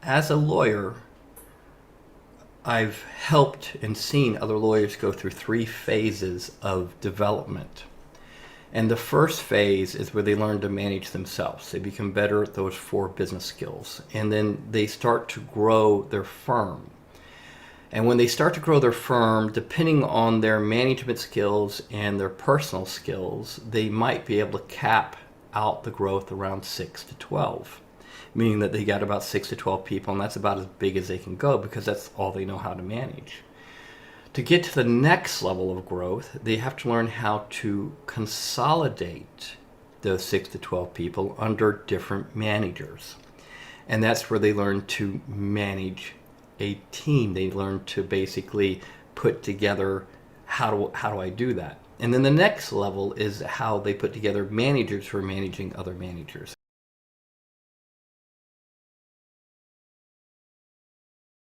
as a lawyer, I've helped and seen other lawyers go through three phases of development. And the first phase is where they learn to manage themselves. They become better at those four business skills. And then they start to grow their firm. And when they start to grow their firm, depending on their management skills and their personal skills, they might be able to cap out the growth around 6 to 12, meaning that they got about 6 to 12 people, and that's about as big as they can go because that's all they know how to manage. To get to the next level of growth, they have to learn how to consolidate those 6 to 12 people under different managers. And that's where they learn to manage a team. They learn to basically put together how do I do that? And then the next level is how they put together managers who are managing other managers.